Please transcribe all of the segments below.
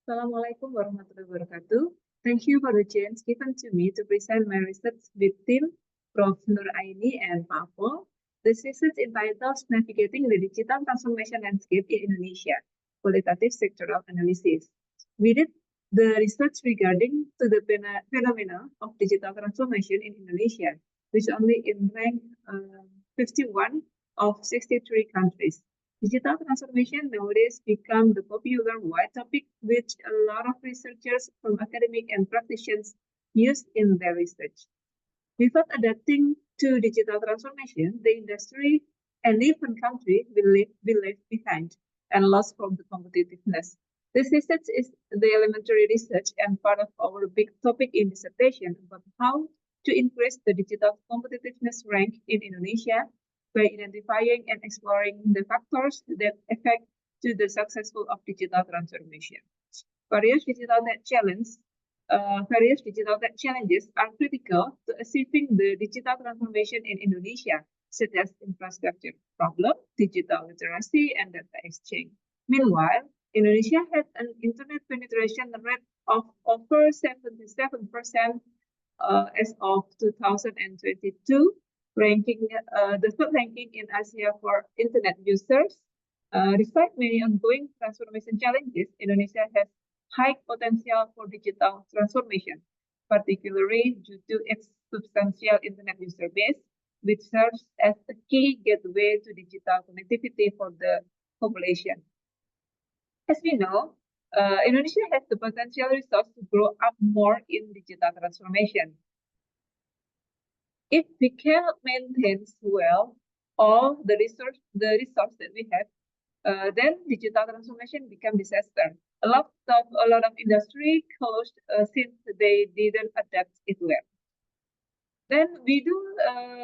Assalamualaikum warahmatullahi wabarakatuh. Thank you for the chance given to me to present my research with team Prof. Nur Aini and Pak Apol. This research entitled Navigating the Digital Transformation Landscape in Indonesia, Qualitative Sectoral Analysis. We did the research regarding to the phenomena of digital transformation in Indonesia, which only in rank 51 of 63 countries. Digital transformation nowadays become the popular wide topic which a lot of researchers from academic and practitioners use in their research. Without adapting to digital transformation, the industry and even country will leave behind and lost from the competitiveness. This research is the elementary research and part of our big topic in dissertation about how to increase the digital competitiveness rank in Indonesia by identifying and exploring the factors that affect to the successful of digital transformation. Various digital challenges are critical to achieving the digital transformation in Indonesia, such as infrastructure problem, digital literacy, and data exchange. Meanwhile, Indonesia had an internet penetration rate of over 77% as of 2022, the third ranking in Asia for internet users. Despite many ongoing transformation challenges, Indonesia has high potential for digital transformation, particularly due to its substantial internet user base, which serves as a key gateway to digital connectivity for the population. As we know, Indonesia has the potential resource to grow up more in digital transformation. If we cannot maintain well all the resource that we have, then digital transformation become disaster. A lot of industry closed since they didn't adapt it well. Then we do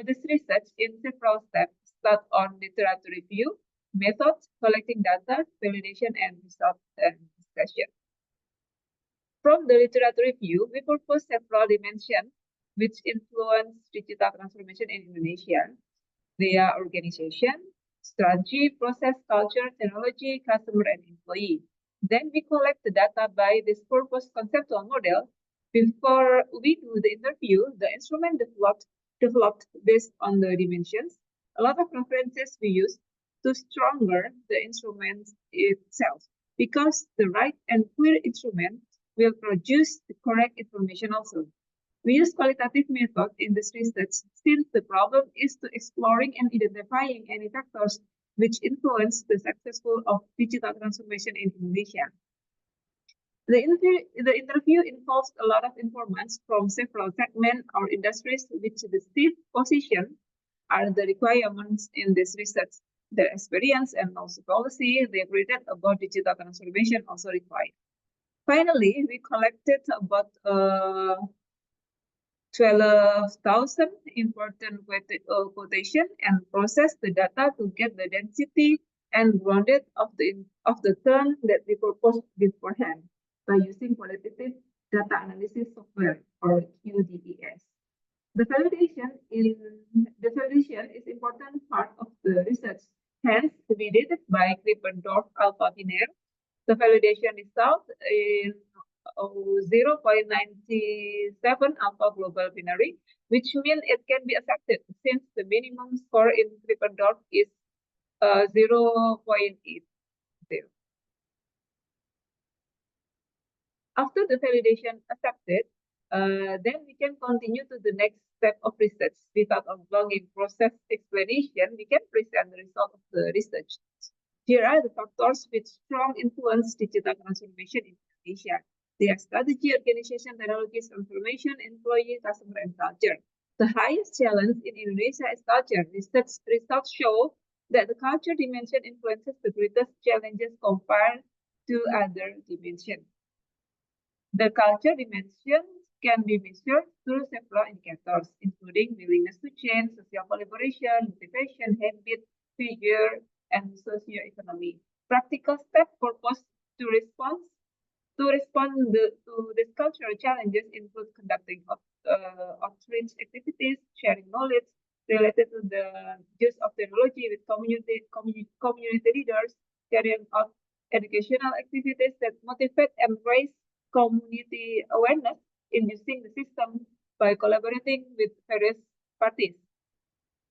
this research in several steps. Start on literature review, methods, collecting data, validation, and result and discussion. From the literature review, we propose several dimensions which influence digital transformation in Indonesia. They are organization, strategy, process, culture, technology, customer, and employee. Then we collect the data by this purpose conceptual model. Before we do the interview, the instrument developed based on the dimensions. A lot of references we use to stronger the instrument itself, because the right and clear instrument will produce the correct information also. We use qualitative method in this research since the problem is to exploring and identifying any factors which influence the successful of digital transformation in Indonesia. The interview involves a lot of informants from several segments or industries which the chief position are the requirements in this research. Their experience and also policy they created about digital transformation also required. Finally, we collected about 12,000 important quotation and process the data to get the density and grounded of the term that we proposed beforehand by using qualitative data analysis software or QDES. The validation is important part of the research. Hence, we did it by Krippendorff alpha binary. The validation result is 0.97 alpha global binary, which means it can be accepted since the minimum score in Krippendorff is 0.80. After the validation accepted, then we can continue to the next step of research. Without a prolonging process explanation, we can present the result of the research. Here are the factors which strong influence digital transformation in Indonesia. They are strategy, organization, technologies, transformation, employee, customer, and culture. The highest challenge in Indonesia is culture. Research results show that the culture dimension influences the greatest challenges compared to other dimensions. The culture dimension can be measured through several indicators, including willingness to change, social collaboration, motivation, habit, figure, and socio-economy. Practical steps proposed to respond to these cultural challenges include conducting outreach activities, sharing knowledge related to the use of technology with community leaders, carrying out educational activities that motivate and raise community awareness in using the system by collaborating with various parties,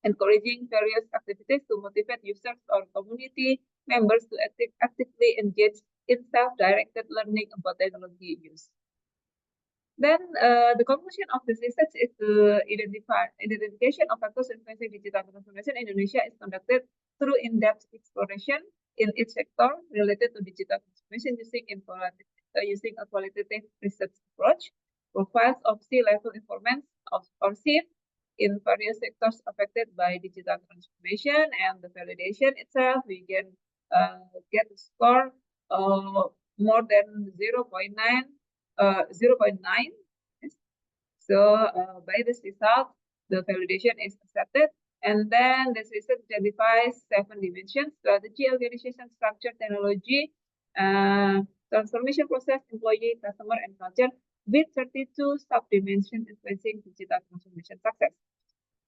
encouraging various activities to motivate users or community members to actively engage in self-directed learning about technology use. Then the conclusion of this research is the identification of factors influencing digital transformation in Indonesia is conducted through in-depth exploration in each sector related to digital transformation using a qualitative research approach, profiles of C-level informants or CIF in various sectors affected by digital transformation, and the validation itself, we can get a score more than 0.9. 0.9. So by this result, the validation is accepted. And then this research identifies 7 dimensions: strategy, organization, structure, technology, transformation process, employee, customer, and culture, with 32 sub-dimensions influencing digital transformation success.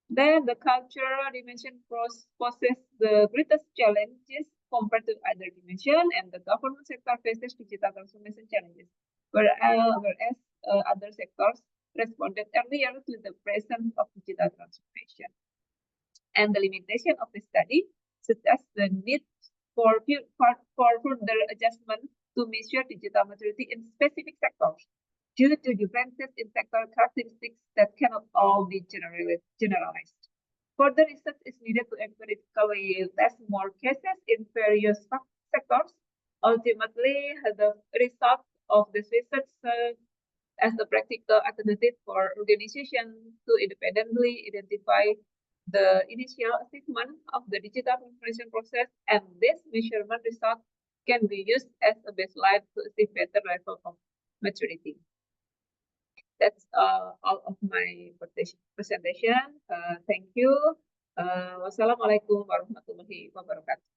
Then the cultural dimension poses the greatest challenges compared to other dimension, and the government sector faces digital transformation challenges, whereas other sectors responded earlier to the presence of digital transformation. And the limitation of the study, such as the need for further adjustment to measure digital maturity in specific sectors, due to differences in sector characteristics that cannot all be generalized. Further research is needed to empirically test more cases in various sectors. Ultimately, the result of this research as the practical alternative for organizations to independently identify the initial achievement of the digital transformation process, and this measurement result can be used as a baseline to achieve better level of maturity. That's all of my presentation. Thank you. Wassalamualaikum warahmatullahi wabarakatuh.